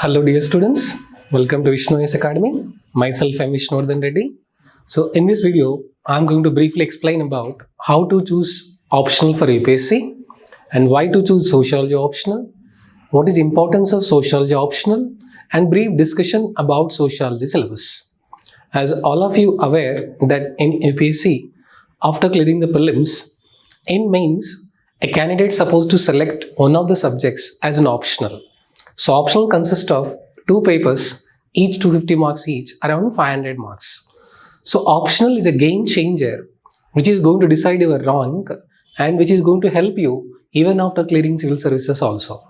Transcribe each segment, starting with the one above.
Hello dear students, welcome to Vishnu Academy. Myself I am Vishnu Vardhan Reddy. So in this video, I am going to briefly explain about how to choose optional for UPSC and why to choose Sociology Optional, what is importance of Sociology Optional, and brief discussion about Sociology syllabus. As all of you aware that in UPSC, after clearing the prelims, in mains, a candidate supposed to select one of the subjects as an optional. So optional consists of two papers, each 250 marks each, around 500 marks. So optional is a game changer which is going to decide your rank and which is going to help you even after clearing civil services also.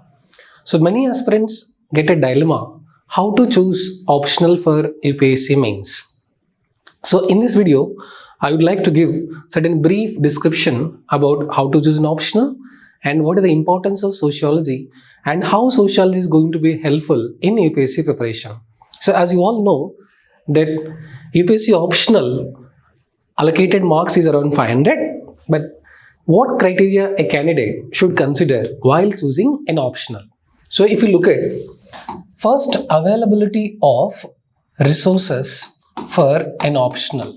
So many aspirants get a dilemma how to choose optional for UPSC mains. So in this video, I would like to give certain brief description about how to choose an optional and what is the importance of sociology and how sociology is going to be helpful in UPSC preparation. So as you all know that UPSC optional allocated marks is around 500, but what criteria a candidate should consider while choosing an optional? So if you look at first, availability of resources for an optional.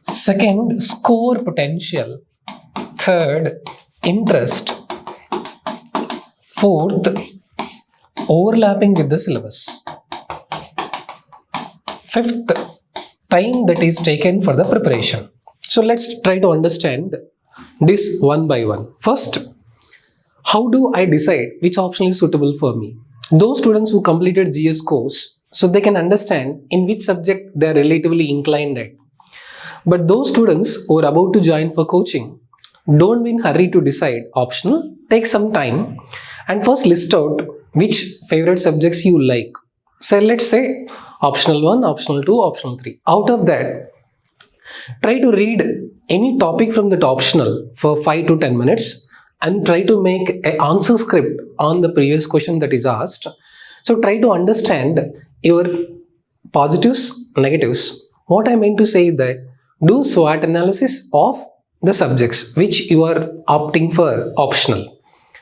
Second, score potential. Third, interest. Fourth, overlapping with the syllabus. Fifth, time that is taken for the preparation. So let's try to understand this one by one. First, how do I decide which option is suitable for me? Those students who completed GS course, so they can understand in which subject they are relatively inclined at. But those students who are about to join for coaching, don't be in a hurry to decide optional. Take some time and first list out which favorite subjects you like. So let's say optional 1, optional 2, optional 3. Out of that, try to read any topic from that optional for 5 to 10 minutes and try to make an answer script on the previous question that is asked. So try to understand your positives, negatives. What I meant to say is that do SWOT analysis of the subjects which you are opting for optional.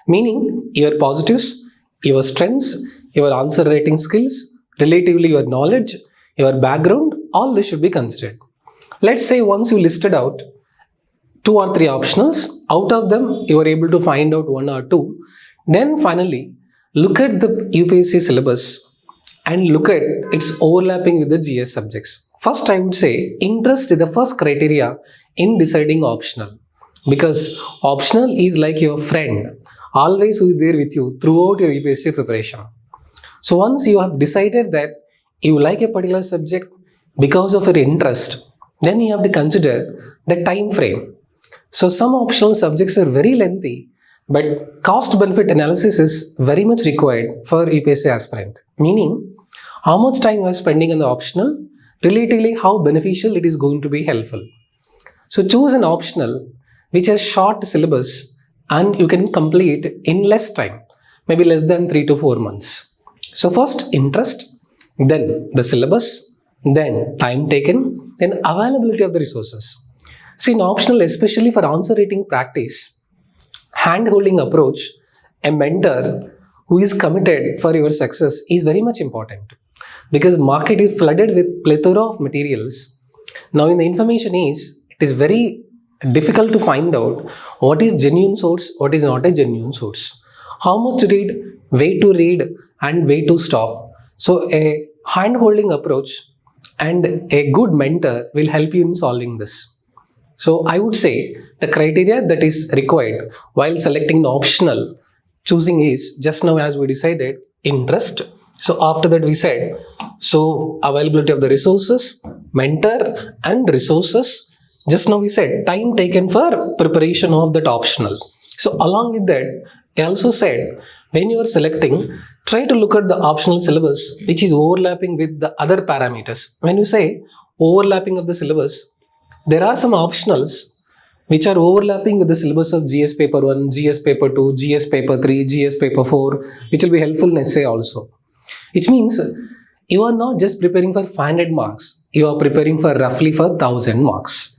Meaning your positives, your strengths, your answer writing skills, relatively your knowledge, your background, all this should be considered. Let's say once you listed out 2 or 3 optionals, out of them you are able to find out 1 or 2. Then finally, look at the UPSC syllabus and look at its overlapping with the GS subjects. First, I would say interest is the first criteria in deciding optional, because optional is like your friend, always who is there with you throughout your UPSC preparation. So once you have decided that you like a particular subject because of your interest, then you have to consider the time frame. So some optional subjects are very lengthy, but cost benefit analysis is very much required for UPSC aspirant. Meaning, how much time you are spending on the optional, relatively how beneficial it is going to be helpful. So choose an optional which has short syllabus and you can complete in less time, maybe less than 3 to 4 months. So first interest, then the syllabus, then time taken, then availability of the resources. See, in optional, especially for answer writing practice, hand-holding approach, a mentor who is committed for your success is very much important, because market is flooded with plethora of materials. Now in the information age, it is very difficult to find out what is genuine source, what is not a genuine source, how much to read and way to stop. So a hand-holding approach and a good mentor will help you in solving this. So I would say the criteria that is required while selecting the optional choosing is, just now as we decided, interest. So after that we said, so availability of the resources, mentor and resources. Just now we said time taken for preparation of that optional. So along with that, I also said when you are selecting, try to look at the optional syllabus which is overlapping with the other parameters. When you say overlapping of the syllabus, there are some optionals which are overlapping with the syllabus of GS paper 1, GS paper 2, GS paper 3, GS paper 4, which will be helpful in essay also. Which means you are not just preparing for 500 marks, you are preparing for roughly for 1000 marks.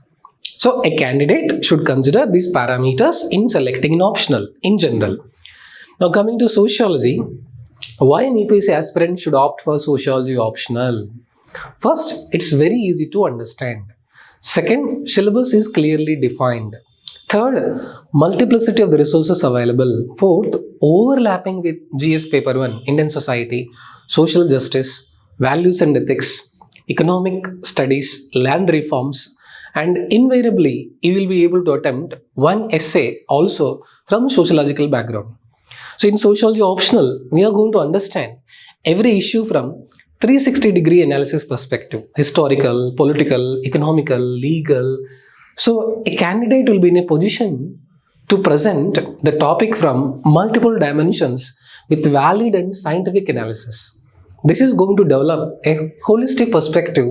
So a candidate should consider these parameters in selecting an optional in general. Now coming to sociology, Why an UPSC aspirant should opt for Sociology Optional? First, it's very easy to understand. Second, syllabus is clearly defined. Third, multiplicity of the resources available. Fourth, overlapping with GS Paper 1, Indian Society, Social Justice, Values and Ethics, Economic Studies, Land Reforms, and invariably you will be able to attempt one essay also from sociological background. So in Sociology Optional, we are going to understand every issue from 360-degree analysis perspective, historical, political, economical, legal. So a candidate will be in a position to present the topic from multiple dimensions with valid and scientific analysis. This is going to develop a holistic perspective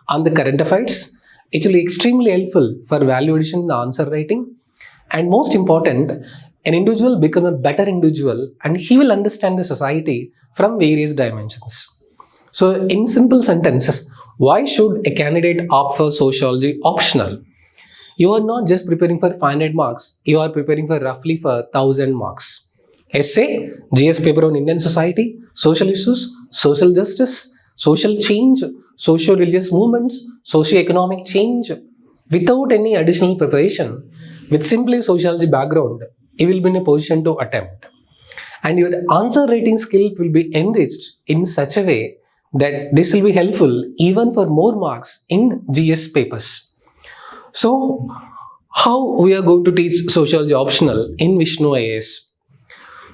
on the current affairs. It will be extremely helpful for value addition in answer writing. And most important, an individual become a better individual and he will understand the society from various dimensions. So in simple sentences, why should a candidate opt for Sociology Optional? You are not just preparing for 500 marks, you are preparing for roughly for 1000 marks. Essay, GS paper on Indian society, social issues, social justice, social change, socio-religious movements, socio-economic change. Without any additional preparation, with simply sociology background, you will be in a position to attempt. And your answer writing skill will be enriched in such a way that this will be helpful even for more marks in GS papers. So, how we are going to teach Sociology Optional in Vishnu IAS?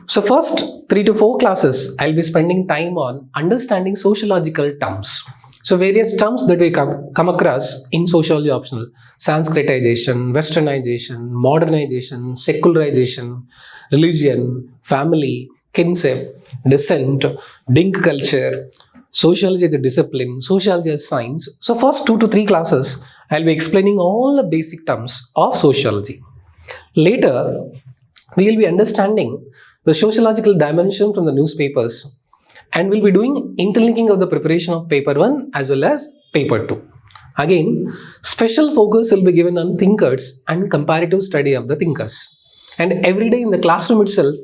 So first 3 to 4 classes, I'll be spending time on understanding sociological terms. So various terms that we come across in Sociology Optional: Sanskritization, Westernization, Modernization, Secularization, religion, family, kinship, dissent, Dink culture, sociology as a discipline, sociology as science. So first 2 to 3 classes, I'll be explaining all the basic terms of sociology. Later, we will be understanding the sociological dimension from the newspapers, and we'll be doing interlinking of the preparation of paper 1 as well as paper 2. Again, special focus will be given on thinkers and comparative study of the thinkers. And every day in the classroom itself,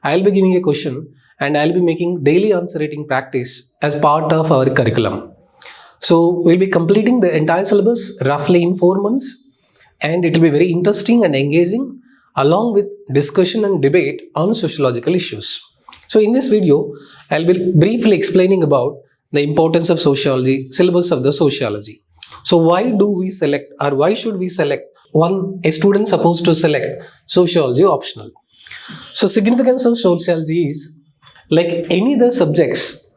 I'll be giving a question and I'll be making daily answer writing practice as part of our curriculum. So we'll be completing the entire syllabus roughly in 4 months, and it will be very interesting and engaging, along with discussion and debate on sociological issues. So in this video, I'll be briefly explaining about the importance of sociology, syllabus of the sociology. So why do we select, or why should we select a student supposed to select Sociology Optional? So significance of sociology is, like any other subjects,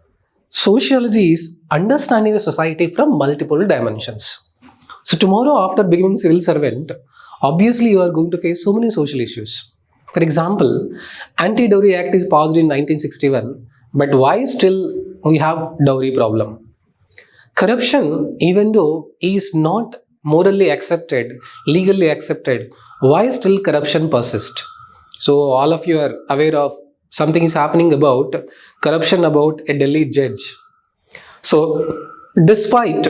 sociology is understanding the society from multiple dimensions. So tomorrow after becoming civil servant, obviously you are going to face so many social issues. For example, Anti-Dowry Act is passed in 1961, but why still we have dowry problem? Corruption, even though is not morally accepted, legally accepted, why still corruption persists? So all of you are aware of something is happening about corruption about a Delhi judge. So despite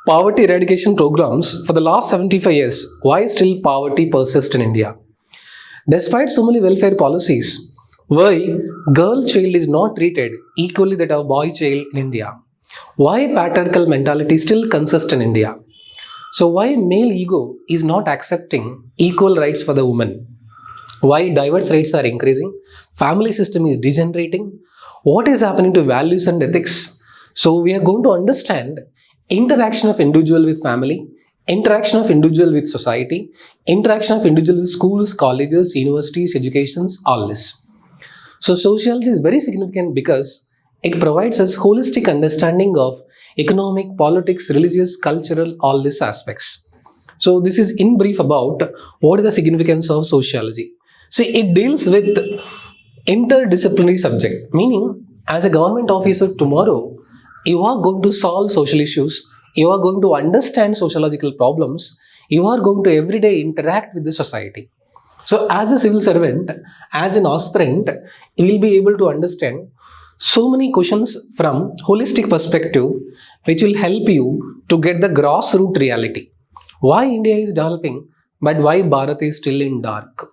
poverty eradication programs for the last 75 years, why still poverty persists in India? Despite so many welfare policies, why girl child is not treated equally that of boy child in India? Why patriarchal mentality still consists in India? So why male ego is not accepting equal rights for the woman? Why diverse rights are increasing? Family system is degenerating. What is happening to values and ethics? So we are going to understand interaction of individual with family, interaction of individual with society, interaction of individual with schools, colleges, universities, educations, all this. So sociology is very significant because it provides us holistic understanding of economic, politics, religious, cultural, all these aspects. So this is in brief about what is the significance of sociology. See, it deals with interdisciplinary subject, meaning as a government officer tomorrow, you are going to solve social issues, you are going to understand sociological problems, you are going to everyday interact with the society. So as a civil servant, as an aspirant, you will be able to understand so many questions from holistic perspective, which will help you to get the grassroots reality. Why India is developing, but why Bharat is still in dark?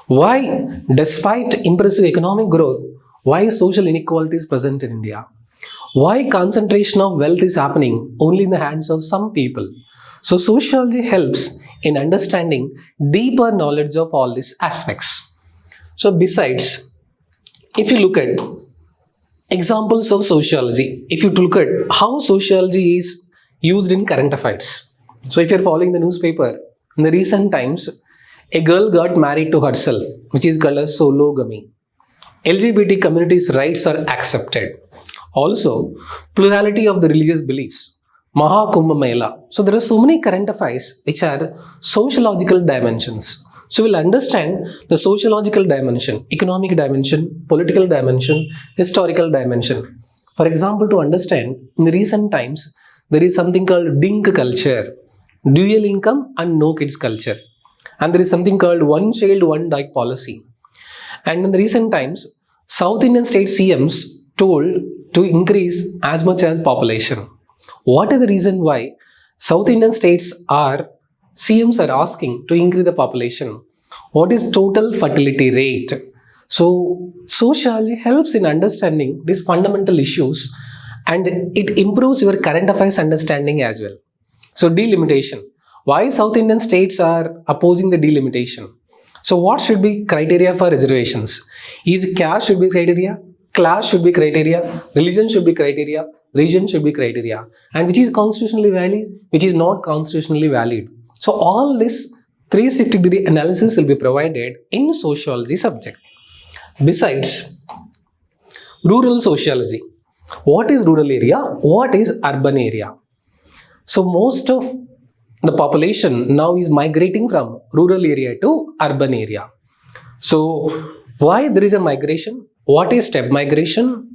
Why, despite impressive economic growth, Why social inequality is present in India? Why concentration of wealth is happening only in the hands of some people? So sociology helps in understanding deeper knowledge of all these aspects. So besides, if you look at examples of sociology, if you look at how sociology is used in current affairs. So if you're following the newspaper, in the recent times, a girl got married to herself, which is called as sologamy. LGBT communities' rights are accepted. Also, plurality of the religious beliefs. Maha Kumbh Mela. So there are so many current affairs which are sociological dimensions. So we'll understand the sociological dimension, economic dimension, political dimension, historical dimension. For example, to understand, in the recent times, there is something called DINK culture, dual income and no kids culture. And there is something called one child, one die policy. And in the recent times, South Indian state CMs told to increase as much as population. What is the reason why South Indian states CMs are asking to increase the population? What is total fertility rate? So sociology helps in understanding these fundamental issues and it improves your current affairs understanding as well. So delimitation. Why South Indian states are opposing the delimitation? So what should be criteria for reservations? Is caste should be criteria, class should be criteria, religion should be criteria, region should be criteria, and which is constitutionally valid, which is not constitutionally valid. So all this 360-degree analysis will be provided in sociology subject. Besides, rural sociology. What is rural area? What is urban area? So most of the population now is migrating from rural area to urban area. So why there is a migration? What is step migration?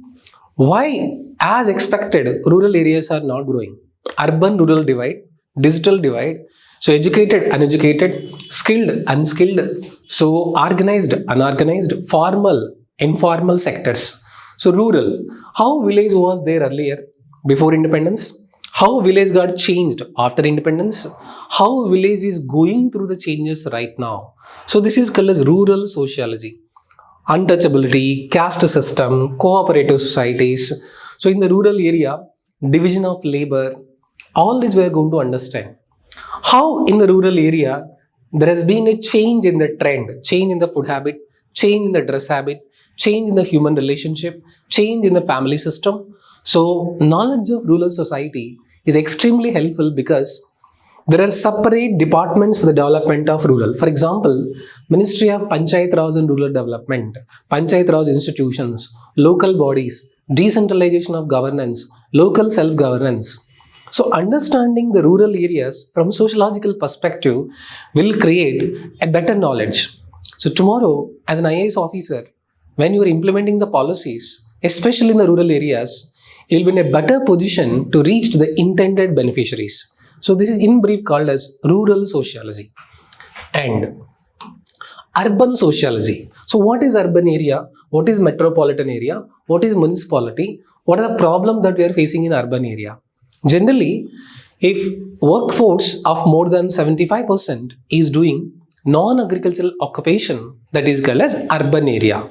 Why, as expected, rural areas are not growing? Urban-rural divide, digital divide, so educated, uneducated, skilled, unskilled, so organized, unorganized, formal, informal sectors. So rural, how village was there earlier before independence? How village got changed after independence? How village is going through the changes right now? So this is called as rural sociology. Untouchability, caste system, cooperative societies. So in the rural area, division of labor, all this we are going to understand. How in the rural area, there has been a change in the trend, change in the food habit, change in the dress habit, change in the human relationship, change in the family system. So knowledge of rural society is extremely helpful because there are separate departments for the development of rural. For example, Ministry of Panchayat Raj and Rural Development, Panchayat Raj institutions, local bodies, decentralization of governance, local self-governance. So understanding the rural areas from sociological perspective will create a better knowledge. So tomorrow, as an IAS officer, when you are implementing the policies, especially in the rural areas, you will be in a better position to reach to the intended beneficiaries. So this is in brief called as rural sociology. And urban sociology. So what is urban area? What is metropolitan area? What is municipality? What are the problems that we are facing in urban area? Generally, if workforce of more than 75% is doing non-agricultural occupation, that is called as urban area.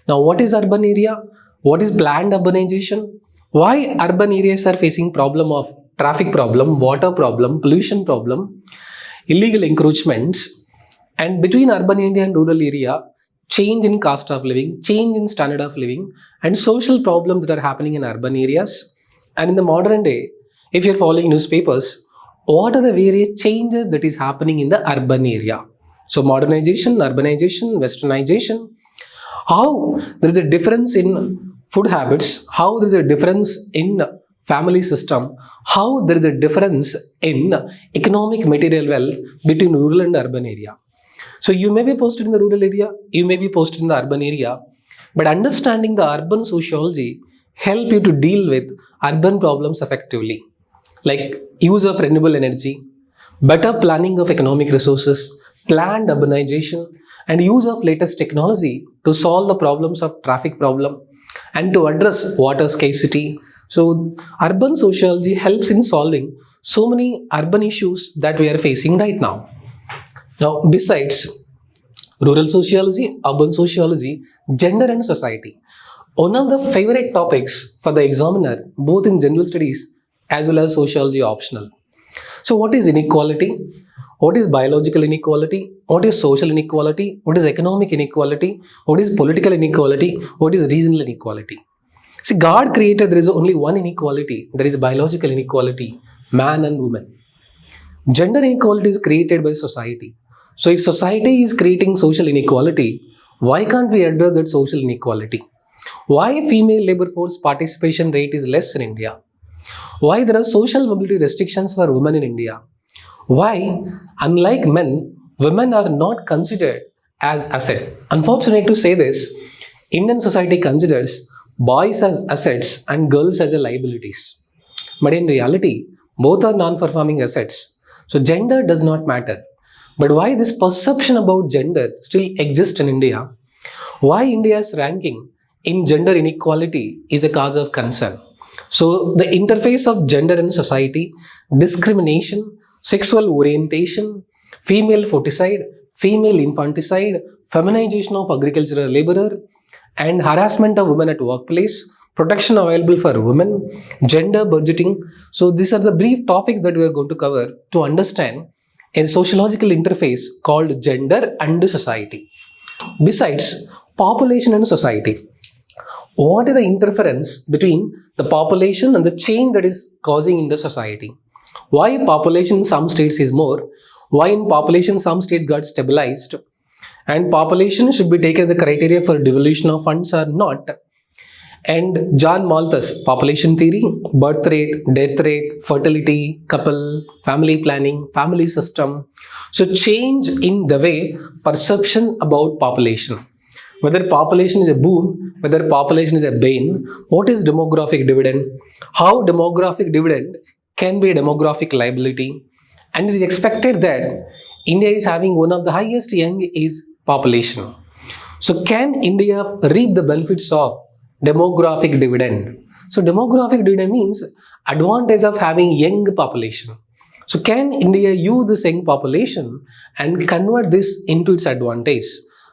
Now what is urban area? What is planned urbanization? Why urban areas are facing problem of traffic problem, water problem, pollution problem, illegal encroachments, and between urban area and rural area, change in cost of living, change in standard of living, and social problems that are happening in urban areas. And in the modern day, if you're following newspapers, what are the various changes that is happening in the urban area? So modernization, urbanization, westernization, how there is a difference in food habits, how there is a difference in family system, how there is a difference in economic material wealth between rural and urban area. So you may be posted in the rural area, you may be posted in the urban area, but understanding the urban sociology help you to deal with urban problems effectively, like use of renewable energy, better planning of economic resources, planned urbanization, and use of latest technology to solve the problems of traffic problem and to address water scarcity. So urban sociology helps in solving so many urban issues that we are facing right now. Now, besides rural sociology, urban sociology, gender and society. One of the favorite topics for the examiner, both in general studies as well as sociology optional. So, what is inequality? What is biological inequality? What is social inequality? What is economic inequality? What is political inequality? What is regional inequality? See, God created, there is only one inequality. There is biological inequality, man and woman. Gender inequality is created by society. So, if society is creating social inequality, why can't we address that social inequality? Why female labor force participation rate is less in India? Why there are social mobility restrictions for women in India? Why, unlike men, women are not considered as asset? Unfortunate to say this, Indian society considers boys as assets and girls as liabilities. But in reality, both are non-performing assets. So gender does not matter. But why this perception about gender still exists in India? Why India's ranking in gender inequality is a cause of concern. So the interface of gender and society, discrimination, sexual orientation, female foeticide, female infanticide, feminization of agricultural laborer, and harassment of women at workplace, protection available for women, gender budgeting. So these are the brief topics that we are going to cover to understand a sociological interface called gender and society. Besides population and society, what is the interference between the population and the change that is causing in the society? Why population in some states is more? Why in population some states got stabilized? And population should be taken as the criteria for devolution of funds or not? And John Malthus, population theory, birth rate, death rate, fertility, couple, family planning, family system. So change in the way perception about population. Whether population is a boon, whether population is a bane, what is demographic dividend, how demographic dividend can be a demographic liability, and it is expected that India is having one of the highest young age population. So can India reap the benefits of demographic dividend? So demographic dividend means advantage of having young population. So can India use this young population and convert this into its advantage?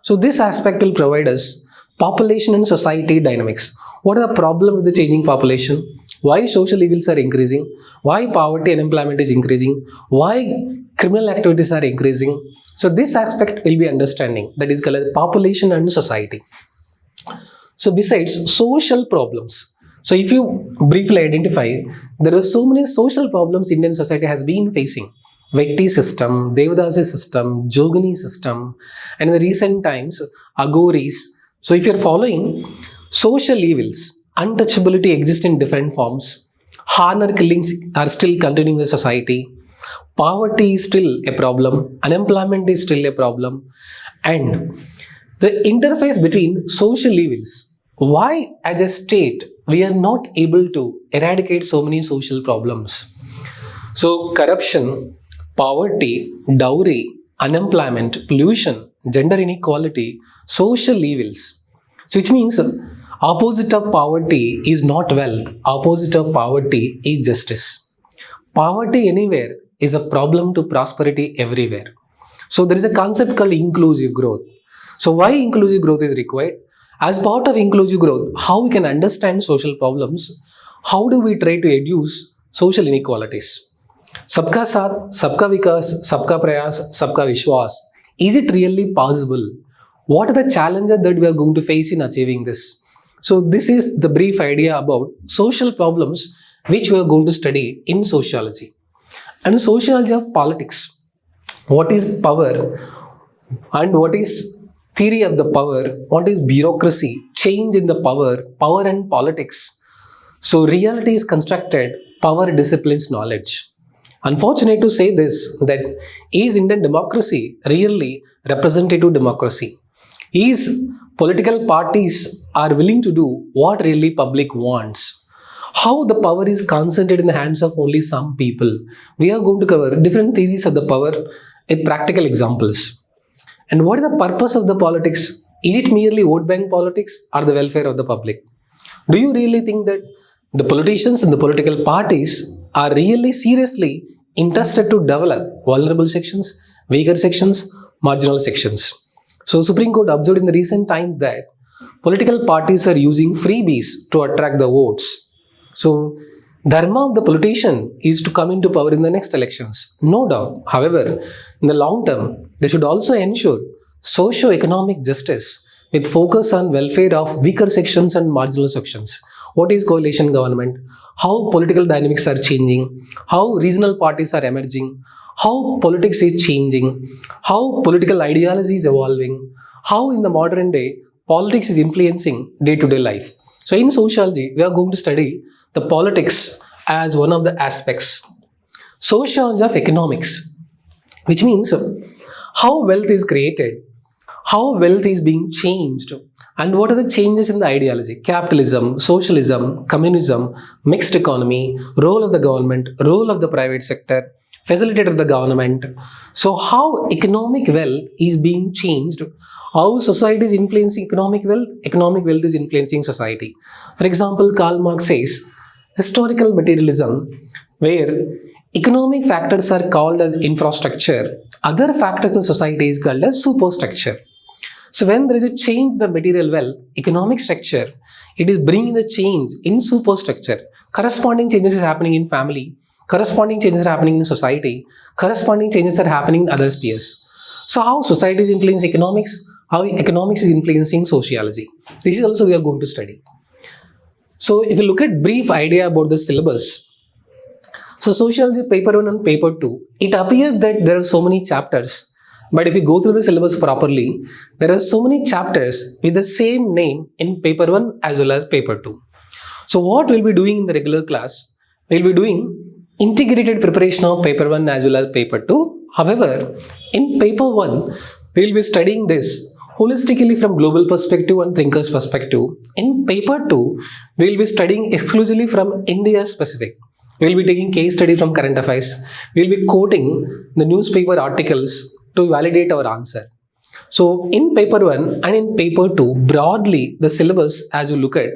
So this aspect will provide us population and society dynamics. What are the problems with the changing population? Why social evils are increasing? Why poverty and unemployment is increasing? Why criminal activities are increasing? So this aspect will be understanding, that is called as population and society. So besides social problems, so if you briefly identify, there are so many social problems Indian society has been facing. Vetti system, Devadasi system, Jogini system, and in the recent times, Agoris. So if you're following, social evils, untouchability exists in different forms. Honor killings are still continuing in the society. Poverty is still a problem. Unemployment is still a problem. And the interface between social evils. Why as a state we are not able to eradicate so many social problems? So corruption, poverty, dowry, unemployment, pollution, gender inequality, social evils. So which means opposite of poverty is not wealth, opposite of poverty is justice. Poverty anywhere is a problem to prosperity everywhere. So there is a concept called inclusive growth. So why inclusive growth is required? As part of inclusive growth, how we can understand social problems, how do we try to reduce social inequalities? Sabka Saath, Sabka Vikas, Sabka Prayas, Sabka Vishwas. Is it really possible? What are the challenges that we are going to face in achieving this? So this is the brief idea about social problems which we are going to study in sociology. And sociology of politics. What is power and what is theory of the power? What is bureaucracy? Change in the power and politics. So reality is constructed, power disciplines knowledge. Unfortunate to say this, that is Indian democracy really representative democracy? Is political parties are willing to do what really public wants? How the power is concentrated in the hands of only some people? We are going to cover different theories of the power with practical examples. And what is the purpose of the politics? Is it merely vote bank politics or the welfare of the public? Do you really think that the politicians and the political parties are really seriously interested to develop vulnerable sections, weaker sections, marginal sections? So Supreme Court observed in the recent times that political parties are using freebies to attract the votes. So, dharma of the politician is to come into power in the next elections, no doubt. However, in the long term, they should also ensure socio-economic justice with focus on welfare of weaker sections and marginal sections. What is coalition government? How political dynamics are changing? How regional parties are emerging? How politics is changing? How political ideology is evolving? How in the modern day politics is influencing day-to-day life. So in sociology, we are going to study the politics as one of the aspects. Sociology of economics, which means how wealth is created, how wealth is being changed, and what are the changes in the ideology. Capitalism, socialism, communism, mixed economy, role of the government, role of the private sector, facilitator of the government. So how economic wealth is being changed, how society is influencing economic wealth is influencing society. For example, Karl Marx says, historical materialism, where economic factors are called as infrastructure, other factors in society is called as superstructure. So when there is a change in the material wealth, economic structure, it is bringing the change in superstructure. Corresponding changes are happening in family, corresponding changes are happening in society, corresponding changes are happening in other spheres. So how society is influencing economics, how economics is influencing sociology. This is also we are going to study. So if you look at brief idea about the syllabus, so sociology paper 1 and paper 2, it appears that there are so many chapters. But if you go through the syllabus properly, there are so many chapters with the same name in paper 1 as well as paper 2. So what we'll be doing in the regular class, we'll be doing integrated preparation of paper 1 as well as paper 2. However, in paper 1, we'll be studying this holistically from global perspective and thinker's perspective. In paper 2, we'll be studying exclusively from India specific. We'll be taking case study from current affairs. We'll be quoting the newspaper articles to validate our answer. So in paper 1 and in paper 2, broadly the syllabus as you look at.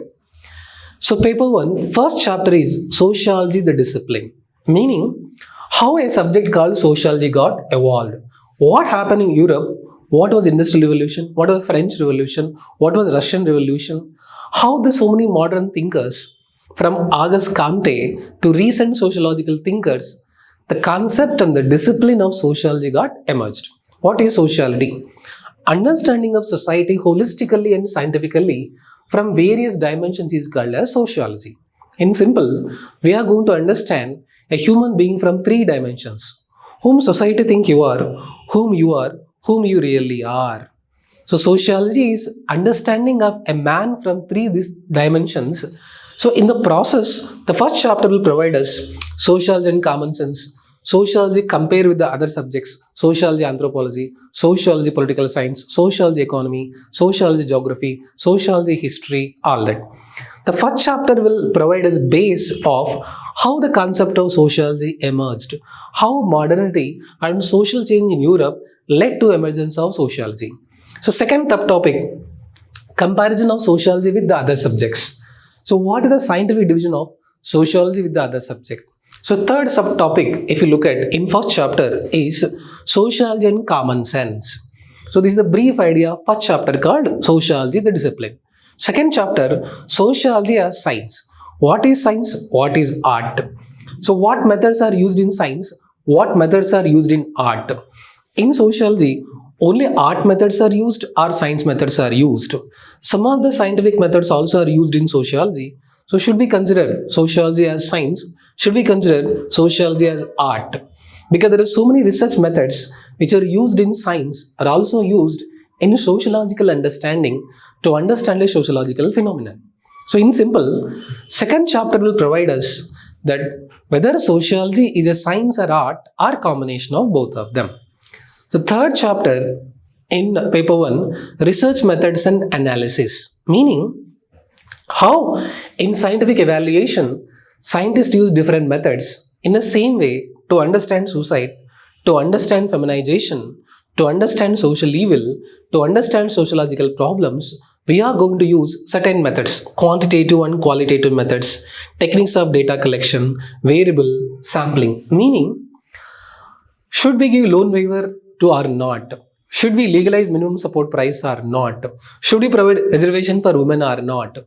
So paper 1, first chapter is Sociology the discipline, meaning how a subject called sociology got evolved. What happened in Europe? What was Industrial Revolution? What was French Revolution? What was Russian Revolution? How the so many modern thinkers from Auguste Comte to recent sociological thinkers, the concept and the discipline of sociology got emerged. What is sociology? Understanding of society holistically and scientifically from various dimensions is called as sociology. In simple, we are going to understand a human being from 3 dimensions. Whom society think you are, whom whom you really are. So sociology is understanding of a man from 3 these dimensions. So in the process, the first chapter will provide us sociology and common sense, sociology compare with the other subjects, sociology anthropology, sociology political science, sociology economy, sociology geography, sociology history, all that. The first chapter will provide us base of how the concept of sociology emerged, how modernity and social change in Europe led to emergence of sociology. So second topic, comparison of sociology with the other subjects. So what is the scientific division of sociology with the other subject? So third subtopic, if you look at in first chapter, is sociology and common sense. So this is the brief idea of first chapter called sociology the discipline. Second chapter, sociology as science. What is science? What is art? So what methods are used in science? What methods are used in art? In sociology, only art methods are used or science methods are used. Some of the scientific methods also are used in sociology. So should we consider sociology as science? Should we consider sociology as art? Because there are so many research methods which are used in science are also used in sociological understanding to understand a sociological phenomenon. So in simple, second chapter will provide us that whether sociology is a science or art or combination of both of them. The third chapter in paper 1, research methods and analysis, meaning how in scientific evaluation, scientists use different methods in the same way to understand suicide, to understand feminization, to understand social evil, to understand sociological problems. We are going to use certain methods, quantitative and qualitative methods, techniques of data collection, variable sampling, meaning should we give loan waiver to or not? Should we legalize minimum support price or not? Should we provide reservation for women or not?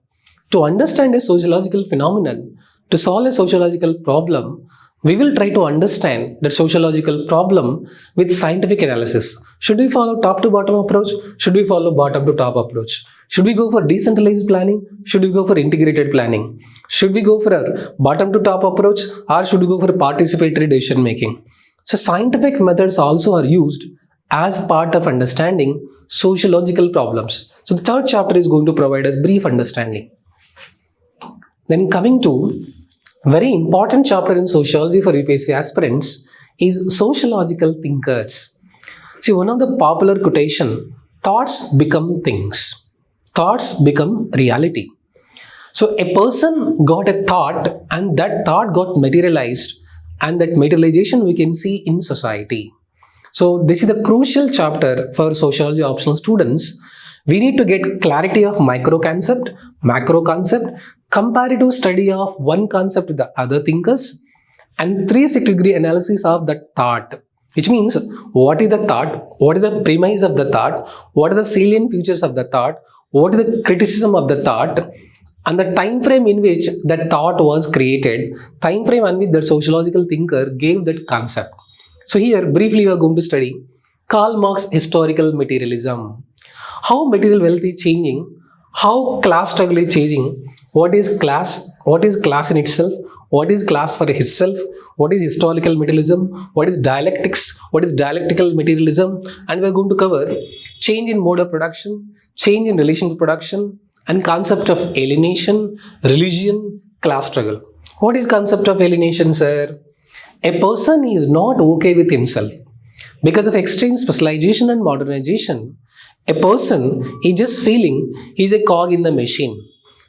To understand a sociological phenomenon, to solve a sociological problem, we will try to understand that sociological problem with scientific analysis. Should we follow top to bottom approach? Should we follow bottom to top approach? Should we go for decentralized planning? Should we go for integrated planning? Should we go for a bottom to top approach, or should we go for participatory decision making? So scientific methods also are used as part of understanding sociological problems. So the third chapter is going to provide us brief understanding. Then coming to very important chapter in sociology for UPSC aspirants is sociological thinkers. See, one of the popular quotation, thoughts become things. Thoughts become reality. So a person got a thought and that thought got materialized, and that materialization we can see in society. So this is the crucial chapter for sociology optional students. We need to get clarity of micro concept, macro concept, comparative study of one concept with the other thinkers, and 360-degree analysis of the thought. Which means, what is the thought, what is the premise of the thought, what are the salient features of the thought, what is the criticism of the thought, and the time frame in which that thought was created, time frame in which the sociological thinker gave that concept. So here briefly we are going to study Karl Marx historical materialism. How material wealth is changing, how class struggle is changing, what is class in itself, what is class for itself, what is historical materialism, what is dialectics, what is dialectical materialism, and we are going to cover change in mode of production, change in relation to production, and concept of alienation, religion, class struggle. What is concept of alienation, sir? A person is not okay with himself. Because of extreme specialization and modernization, a person is just feeling he is a cog in the machine.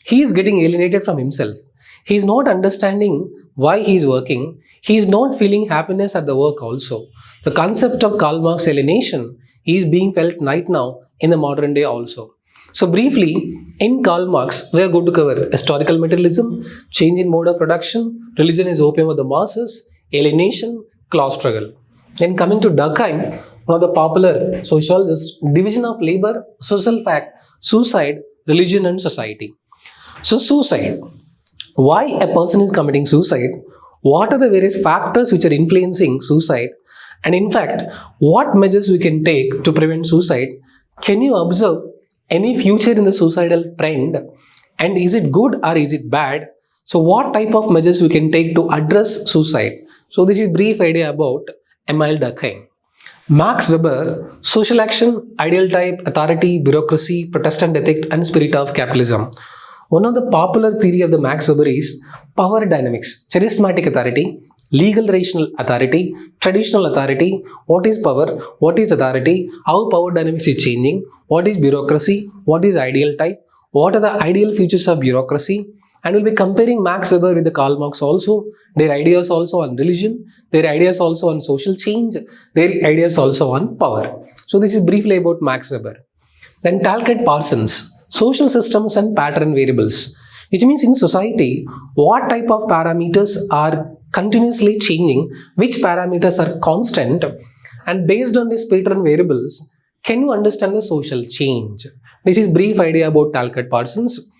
He is getting alienated from himself. He is not understanding why he is working. He is not feeling happiness at the work also. The concept of Karl Marx alienation is being felt right now in the modern day also. So briefly, in Karl Marx, we are going to cover historical materialism, change in mode of production, religion is opium of the masses, alienation, class struggle. Then coming to Durkheim, one of the popular sociologists, division of labor, social fact, suicide, religion and society. So suicide, why a person is committing suicide, what are the various factors which are influencing suicide, and in fact, what measures we can take to prevent suicide. Can you observe any future in the suicidal trend, and is it good or is it bad? So what type of measures we can take to address suicide? So this is brief idea about Emile Durkheim. Max Weber, social action, ideal type, authority, bureaucracy, Protestant ethic and spirit of capitalism. One of the popular theory of the Max Weber is power dynamics, charismatic authority, legal rational authority, traditional authority, what is power, what is authority, how power dynamics is changing, what is bureaucracy, what is ideal type, what are the ideal features of bureaucracy, and we'll be comparing Max Weber with the Karl Marx also, their ideas also on religion, their ideas also on social change, their ideas also on power. So this is briefly about Max Weber. Then Talcott Parsons, social systems and pattern variables, which means in society, what type of parameters are continuously changing, which parameters are constant, and based on these pattern variables, can you understand the social change? This is brief idea about Talcott Parsons.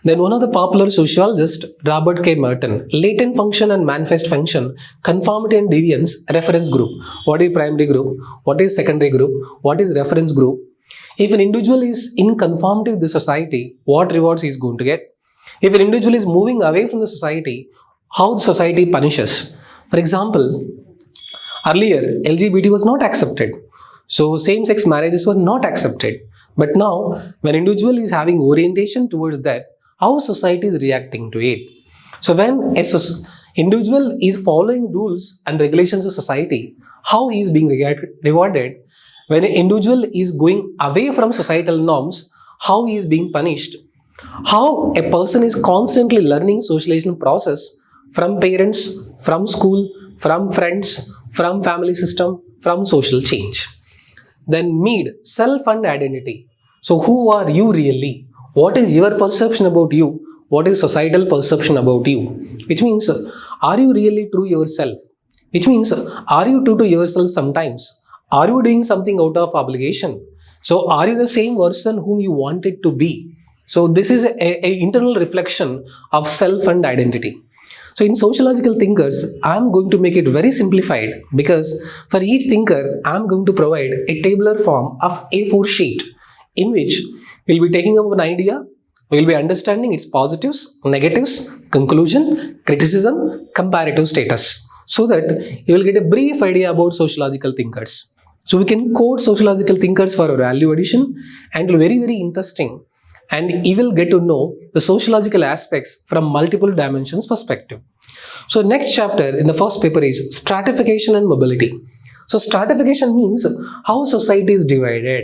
Then one of the popular sociologists, Robert K. Merton, latent function and manifest function, conformity and deviance, reference group. What is primary group? What is secondary group? What is reference group? If an individual is in conformity with the society, what rewards he is going to get? If an individual is moving away from the society, how the society punishes. For example, earlier LGBT was not accepted. So same-sex marriages were not accepted. But now, when individual is having orientation towards that, how society is reacting to it. So when an individual is following rules and regulations of society, how he is being rewarded. When an individual is going away from societal norms, how he is being punished. How a person is constantly learning socialization process from parents, from school, from friends, from family system, from social change. Then Mead, self and identity. So who are you really? What is your perception about you? What is societal perception about you? Which means, are you really true yourself? Which means, are you true to yourself sometimes? Are you doing something out of obligation? So are you the same person whom you wanted to be? So this is a internal reflection of self and identity. So in sociological thinkers, I'm going to make it very simplified because for each thinker, I'm going to provide a tabular form of A4 sheet in which we'll be taking up an idea, we'll be understanding its positives, negatives, conclusion, criticism, comparative status, so that you will get a brief idea about sociological thinkers. So we can quote sociological thinkers for a value addition, and it will be very, very interesting. And you will get to know the sociological aspects from multiple dimensions perspective. So next chapter in the first paper is stratification and mobility. So stratification means how society is divided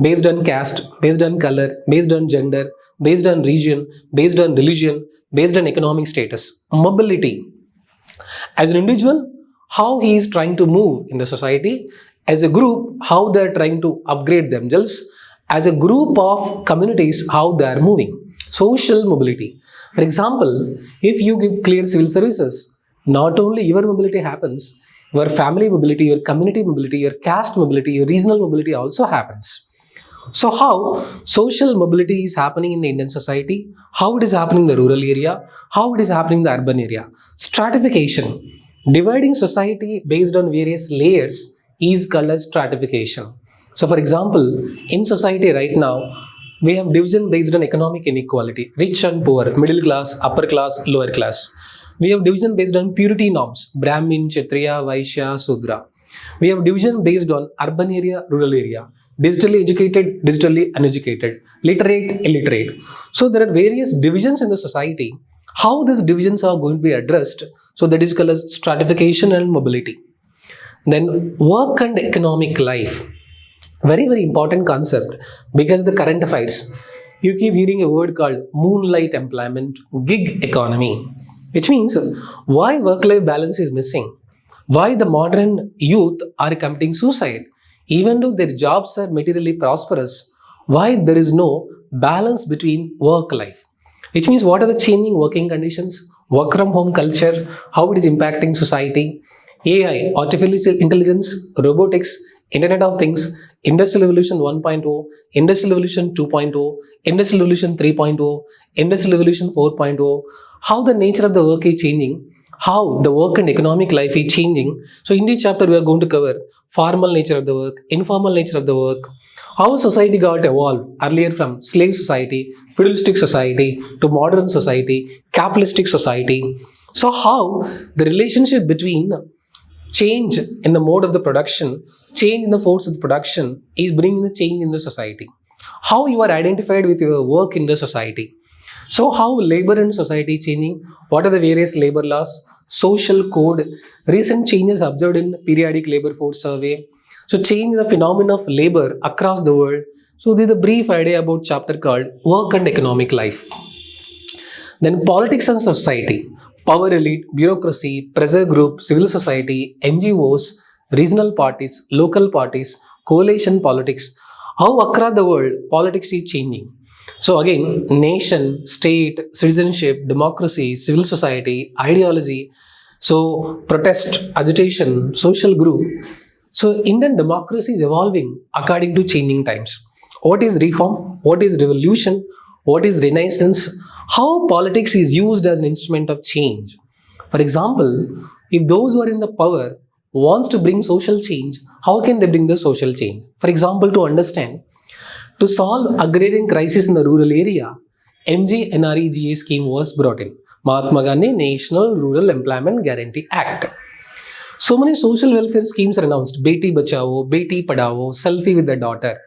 based on caste, based on color, based on gender, based on region, based on religion, based on economic status. Mobility. As an individual, how he is trying to move in the society. As a group, how they are trying to upgrade themselves. As a group of communities, how they are moving. Social mobility. For example, if you give clear civil services, not only your mobility happens, your family mobility, your community mobility, your caste mobility, your regional mobility also happens. So how social mobility is happening in the Indian society, how it is happening in the rural area, how it is happening in the urban area. Stratification, dividing society based on various layers is called as stratification. So for example, in society right now, we have division based on economic inequality, rich and poor, middle class, upper class, lower class. We have division based on purity norms, Brahmin, Kshatriya, Vaishya, Sudra. We have division based on urban area, rural area, digitally educated, digitally uneducated, literate, illiterate. So there are various divisions in the society. How these divisions are going to be addressed? So that is called as stratification and mobility. Then work and economic life. Very, very important concept because the current affairs. You keep hearing a word called moonlight employment, gig economy, which means why work-life balance is missing, why the modern youth are committing suicide, even though their jobs are materially prosperous, why there is no balance between work-life. Which means what are the changing working conditions, work from home culture, how it is impacting society, AI, artificial intelligence, robotics, Internet of Things, Industrial Revolution 1.0, Industrial Revolution 2.0, Industrial Revolution 3.0, Industrial Revolution 4.0, how the nature of the work is changing, how the work and economic life is changing. So in this chapter, we are going to cover formal nature of the work, informal nature of the work, how society got evolved earlier from slave society, feudalistic society to modern society, capitalistic society. So how the relationship between change in the mode of the production, change in the force of the production is bringing the change in the society. How you are identified with your work in the society. So how labor and society changing, what are the various labor laws, social code, recent changes observed in periodic labor force survey. So change in the phenomenon of labor across the world. So this is a brief idea about chapter called work and economic life. Then politics and society, power elite, bureaucracy, pressure group, civil society, NGOs, regional parties, local parties, coalition politics, how across the world politics is changing. So again, nation, state, citizenship, democracy, civil society, ideology, so protest, agitation, social group. So Indian democracy is evolving according to changing times. What is reform? What is revolution? What is renaissance? How politics is used as an instrument of change. For example, if those who are in the power wants to bring social change, how can they bring the social change? For example, to understand, to solve agrarian crisis in the rural area, MGNREGA scheme was brought in. Mahatma Gandhi National Rural Employment Guarantee Act. So many social welfare schemes are announced. Beti Bachao, Beti Padhao, Selfie with the daughter.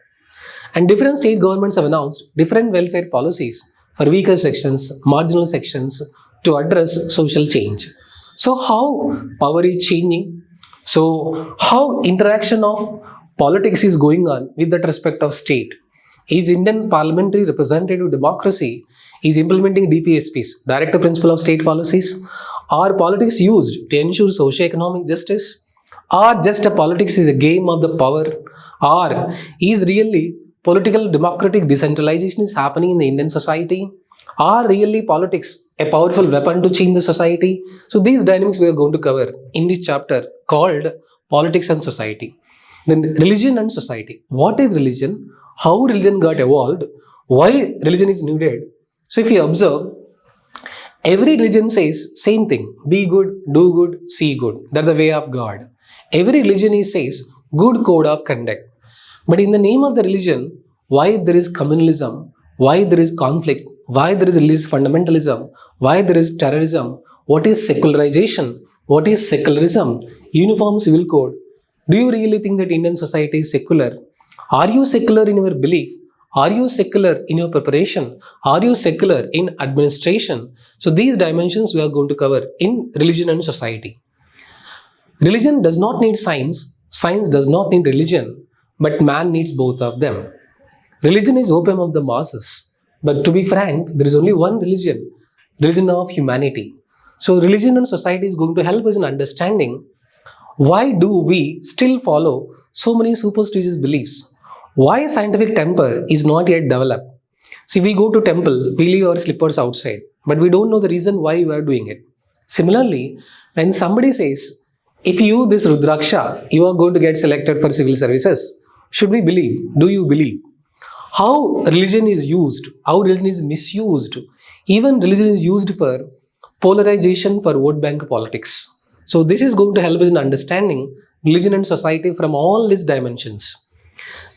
And different state governments have announced different welfare policies for weaker sections, marginal sections to address social change. So how power is changing? So how interaction of politics is going on with that respect of state? Is Indian parliamentary representative democracy is implementing DPSPs, Director Principle of State Policies? Are politics used to ensure socio-economic justice? Or just a politics is a game of the power? Or is really political democratic decentralization is happening in the Indian society? Are really politics a powerful weapon to change the society? So these dynamics we are going to cover in this chapter called Politics and Society. Then religion and society. What is religion? How religion got evolved? Why religion is needed? So if you observe, every religion says same thing: be good, do good, see good. That's the way of God. Every religion says good code of conduct. But in the name of the religion, why there is communalism? Why there is conflict? Why there is religious fundamentalism? Why there is terrorism? What is secularization? What is secularism? Uniform civil code. Do you really think that Indian society is secular? Are you secular in your belief? Are you secular in your preparation? Are you secular in administration? So these dimensions we are going to cover in religion and society. Religion does not need science. Science does not need religion. But man needs both of them. Religion is opium of the masses. But to be frank, there is only one religion, religion of humanity. So religion and society is going to help us in understanding why do we still follow so many superstitious beliefs? Why scientific temper is not yet developed? See, we go to temple, we leave our slippers outside, but we don't know the reason why we are doing it. Similarly, when somebody says, if you this Rudraksha, you are going to get selected for civil services, should we believe? Do you believe? How religion is used, how religion is misused. Even religion is used for polarization for vote bank politics. So this is going to help us in understanding religion and society from all these dimensions.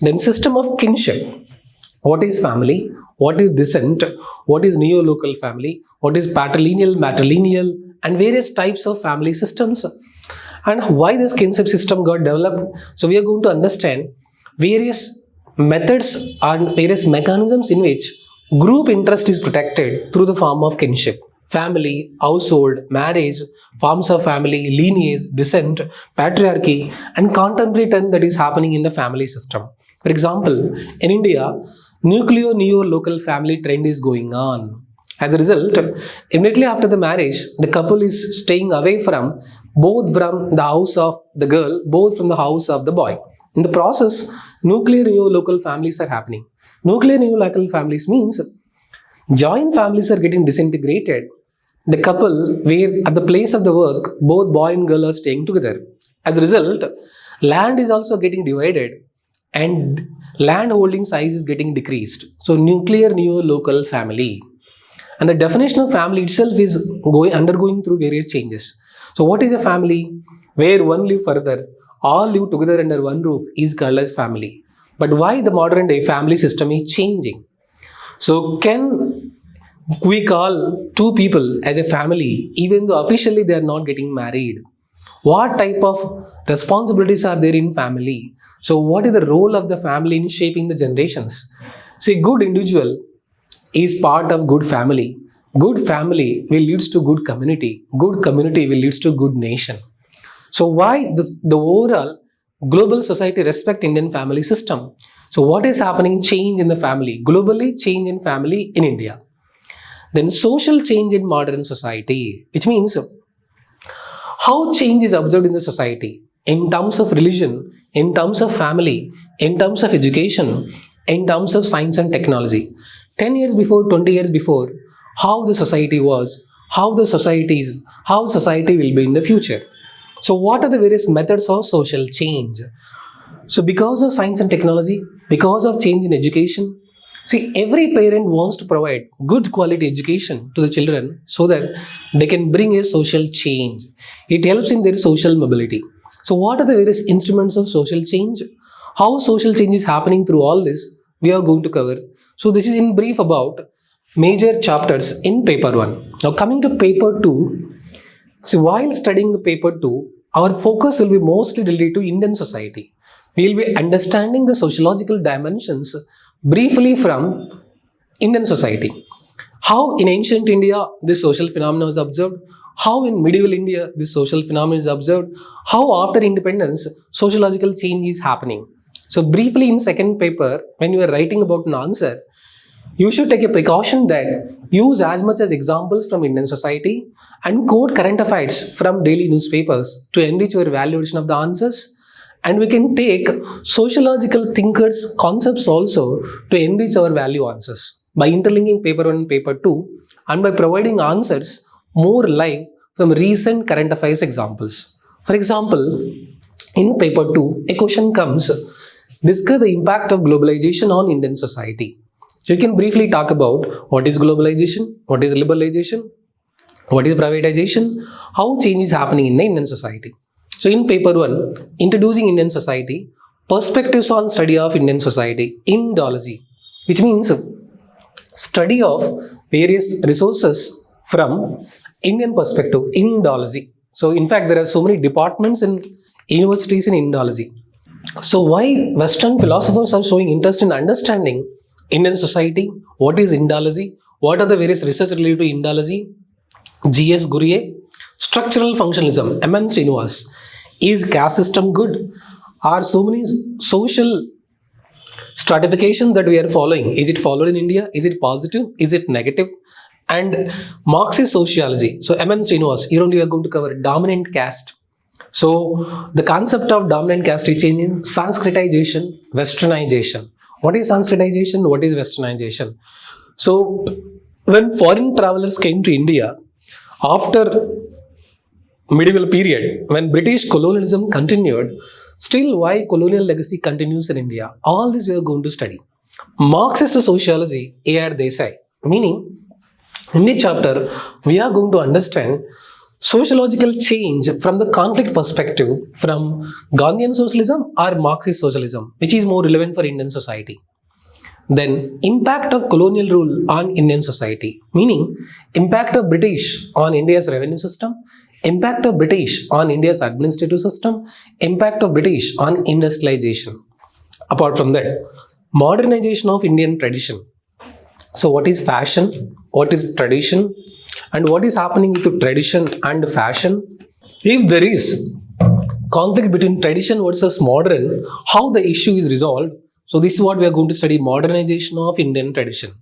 Then system of kinship. What is family? What is descent? What is neo-local family? What is patrilineal, matrilineal, and various types of family systems? And why this kinship system got developed? So we are going to understand various methods and various mechanisms in which group interest is protected through the form of kinship. Family, household, marriage, forms of family, lineage, descent, patriarchy, and contemporary trend that is happening in the family system. For example, in India, nuclear neo-local family trend is going on. As a result, immediately after the marriage, the couple is staying away from both from the house of the girl, both from the house of the boy. In the process, nuclear neo-local families are happening. Nuclear neo-local families means joint families are getting disintegrated. The couple, where at the place of the work, both boy and girl are staying together. As a result, land is also getting divided and land holding size is getting decreased. So nuclear neo-local family. And the definition of family itself is undergoing through various changes. So what is a family? Where one live further, all live together under one roof is called as family. But why the modern day family system is changing? So can we call two people as a family even though officially they are not getting married? What type of responsibilities are there in family? So what is the role of the family in shaping the generations? See, good individual is part of good family. Good family will leads to good community. Good community will leads to good nation. So why the overall global society respect Indian family system? So what is happening? Change in the family. Globally, change in family in India. Then social change in modern society, which means how change is observed in the society in terms of religion, in terms of family, in terms of education, in terms of science and technology. 10 years before, 20 years before, how the society was, how the society is, how society will be in the future. So what are the various methods of social change? So because of science and technology, because of change in education, see, every parent wants to provide good quality education to the children so that they can bring a social change. It helps in their social mobility. So what are the various instruments of social change? How social change is happening through all this, we are going to cover. So this is in brief about major chapters in paper 1. Now coming to paper 2, so while studying the paper 2, our focus will be mostly related to Indian society. We will be understanding the sociological dimensions briefly from Indian society. How in ancient India this social phenomenon was observed, how in medieval India this social phenomenon is observed, how after independence sociological change is happening. So briefly in second paper, when you are writing about an answer, you should take a precaution that use as much as examples from Indian society and quote current affairs from daily newspapers to enrich your evaluation of the answers. And we can take sociological thinkers' concepts also to enrich our value answers by interlinking paper 1 and paper 2 and by providing answers more live from recent current affairs examples. For example, In paper 2, a question comes, discuss the impact of globalization on Indian society. So you can briefly talk about what is globalization, what is liberalization, what is privatization, how change is happening in the Indian society. So in paper 1, introducing Indian society, perspectives on study of Indian society, Indology, which means study of various resources from Indian perspective, Indology. So in fact, there are so many departments in universities in Indology. So why Western philosophers are showing interest in understanding Indian society? What is Indology? What are the various research related to Indology? G.S. Gurye, structural functionalism, M.N. Srinivas. Is caste system good? Are so many social stratification that we are following? Is it followed in India? Is it positive? Is it negative? And Marxist sociology. So M.N. Srinivas, here only we are going to cover dominant caste. So the concept of dominant caste is changing Sanskritization, Westernization. What is Sanskritization? What is Westernization? So when foreign travelers came to India, after medieval period, when British colonialism continued, still why colonial legacy continues in India? All this we are going to study. Marxist sociology, A.R. Desai, meaning in this chapter, we are going to understand sociological change from the conflict perspective from Gandhian socialism or Marxist socialism, which is more relevant for Indian society. Then impact of colonial rule on Indian society, meaning impact of British on India's revenue system, impact of British on India's administrative system, impact of British on industrialization. Apart from that, modernization of Indian tradition. So what is fashion? What is tradition? And what is happening with tradition and fashion? If there is conflict between tradition versus modern, how the issue is resolved? So this is what we are going to study, modernization of Indian tradition.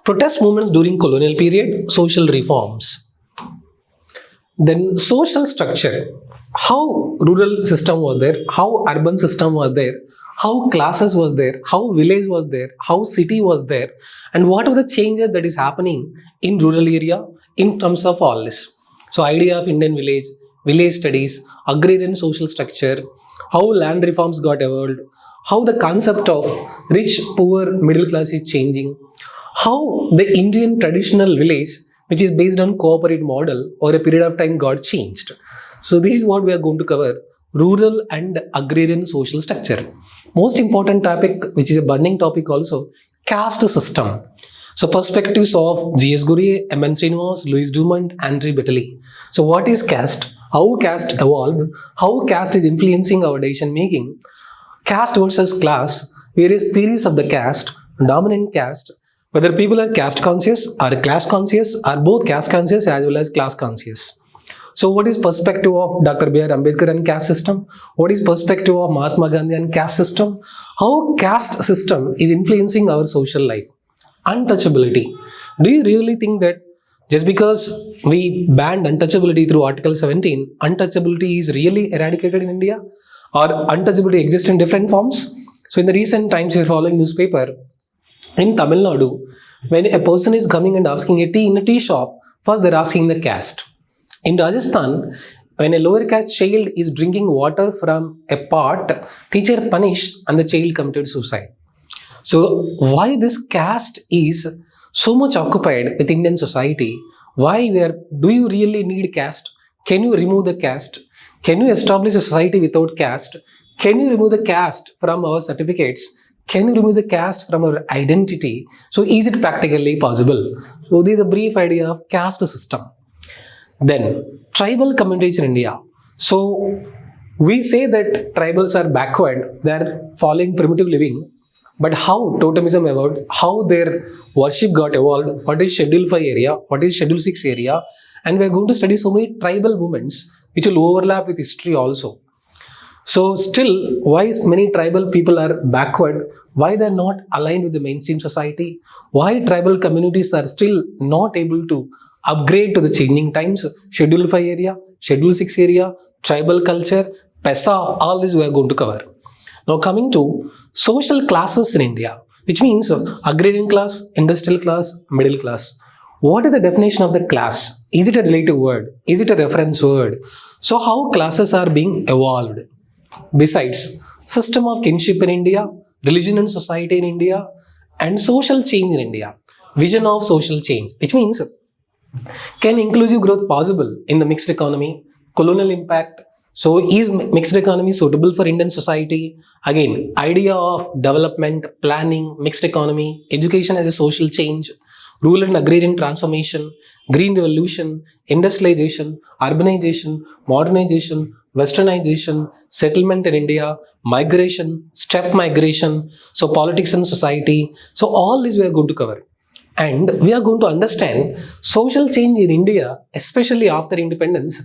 Protest movements during colonial period, social reforms. Then social structure, how rural system was there, how urban system was there, how classes was there, how village was there, how city was there, and what are the changes that is happening in rural area in terms of all this. So idea of Indian village, village studies, agrarian social structure, how land reforms got evolved, how the concept of rich, poor, middle class is changing, how the Indian traditional village, which is based on cooperative model, over a period of time got changed. So this is what we are going to cover, rural and agrarian social structure. Most important topic, which is a burning topic also, caste system. So perspectives of G.S. Gurye, M.N. Srinivas, Louis Dumont, Andre Betteley. So what is caste? How caste evolved? How caste is influencing our decision making? Caste versus class, various theories of the caste, dominant caste, whether people are caste conscious or class conscious or both caste conscious as well as class conscious. So what is perspective of Dr. B.R. Ambedkar and caste system? What is perspective of Mahatma Gandhi and caste system? How caste system is influencing our social life? Untouchability. Do you really think that just because we banned untouchability through Article 17, untouchability is really eradicated in India? Or untouchability exists in different forms? So in the recent times, you're following newspaper, in Tamil Nadu, when a person is coming and asking a tea in a tea shop, first they're asking the caste. In Rajasthan, when a lower caste child is drinking water from a pot, teacher punished and the child committed suicide. So why this caste is so much occupied with Indian society? Do you really need caste? Can you remove the caste? Can you establish a society without caste? Can you remove the caste from our certificates? Can you remove the caste from our identity? So is it practically possible? So this is a brief idea of caste system. Then tribal communities in India. So we say that tribals are backward, they are following primitive living, but how totemism evolved, how their worship got evolved, what is Schedule 5 area, what is Schedule 6 area, and we are going to study so many tribal movements which will overlap with history also. So still, why many tribal people are backward, why they are not aligned with the mainstream society, why tribal communities are still not able to upgrade to the changing times, Schedule 5 area, Schedule 6 area, tribal culture, PESA, all this we are going to cover. Now coming to social classes in India, which means agrarian class, industrial class, middle class. What is the definition of the class? Is it a relative word? Is it a reference word? So how classes are being evolved? Besides, system of kinship in India, religion and society in India, and social change in India. Vision of social change, which means, can inclusive growth possible in the mixed economy? Colonial impact. So is mixed economy suitable for Indian society? Again, idea of development, planning, mixed economy, education as a social change, rural and agrarian transformation, green revolution, industrialization, urbanization, modernization, westernization, settlement in India, migration, step migration, so politics and society. So all this we are going to cover. And we are going to understand social change in India, especially after independence.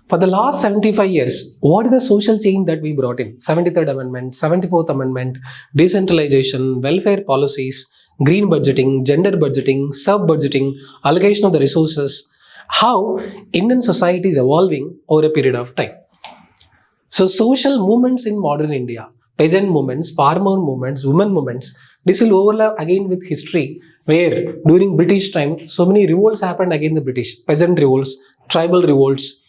For the last 75 years, what is the social change that we brought in? 73rd Amendment, 74th Amendment, decentralization, welfare policies, green budgeting, gender budgeting, sub-budgeting, allocation of the resources, how Indian society is evolving over a period of time. So social movements in modern India, peasant movements, farmer movements, women movements, this will overlap again with history where during British time, so many revolts happened against the British, peasant revolts, tribal revolts,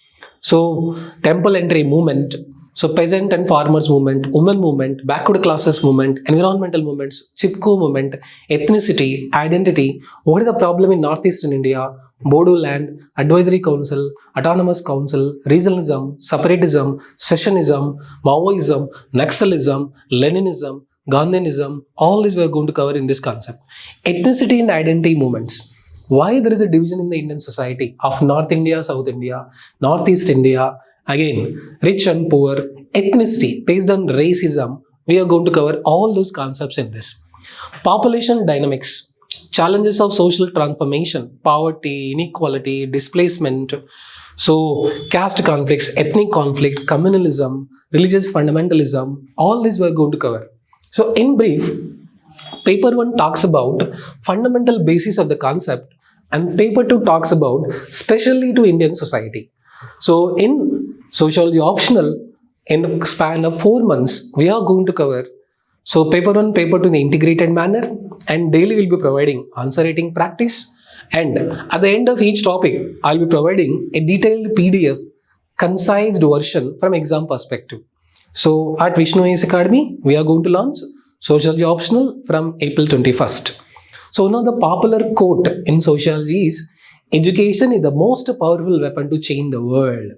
so temple entry movement, so peasant and farmers movement, women movement, backward classes movement, environmental movements, Chipko movement, ethnicity, identity. What is the problem in northeastern India? Bodo land, advisory council, autonomous council, regionalism, separatism, secessionism, Maoism, Naxalism, Leninism, Gandhianism, all this we are going to cover in this concept. Ethnicity and identity movements. Why there is a division in the Indian society of North India, South India, Northeast India, again, rich and poor, ethnicity based on racism. We are going to cover all those concepts in this. Population dynamics, challenges of social transformation, poverty, inequality, displacement, so caste conflicts, ethnic conflict, communalism, religious fundamentalism, all this we are going to cover. So in brief, paper 1 talks about fundamental basis of the concept and paper 2 talks about specially to Indian society. So in Sociology Optional, in the span of 4 months, we are going to cover so paper 1, paper 2 in the integrated manner, and daily we'll be providing answer writing practice, and at the end of each topic, I'll be providing a detailed PDF, concise version from exam perspective. So at Vishnu AS Academy, we are going to launch Sociology Optional from April 21st. So now the popular quote in sociology is, education is the most powerful weapon to change the world.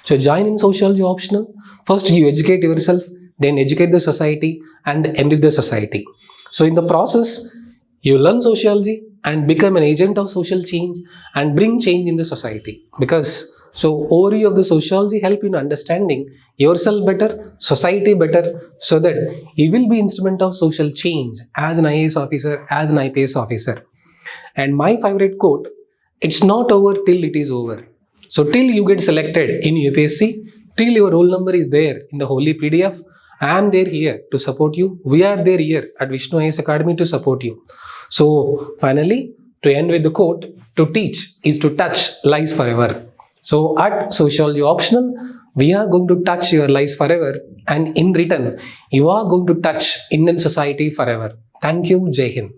So join in Sociology Optional. First you educate yourself, then educate the society and enrich the society. So in the process, you learn sociology and become an agent of social change and bring change in the society. Because so overview of the sociology help you in understanding yourself better, society better, so that you will be instrument of social change as an IAS officer, as an IPS officer. And my favorite quote, it's not over till it is over. So till you get selected in UPSC, till your roll number is there in the holy PDF, I am there here to support you. We are there here at Vishnu AS Academy to support you. So finally, to end with the quote, to teach is to touch lives forever. So at Sociology Optional, we are going to touch your lives forever, and in return, you are going to touch Indian society forever. Thank you. Jai Hind.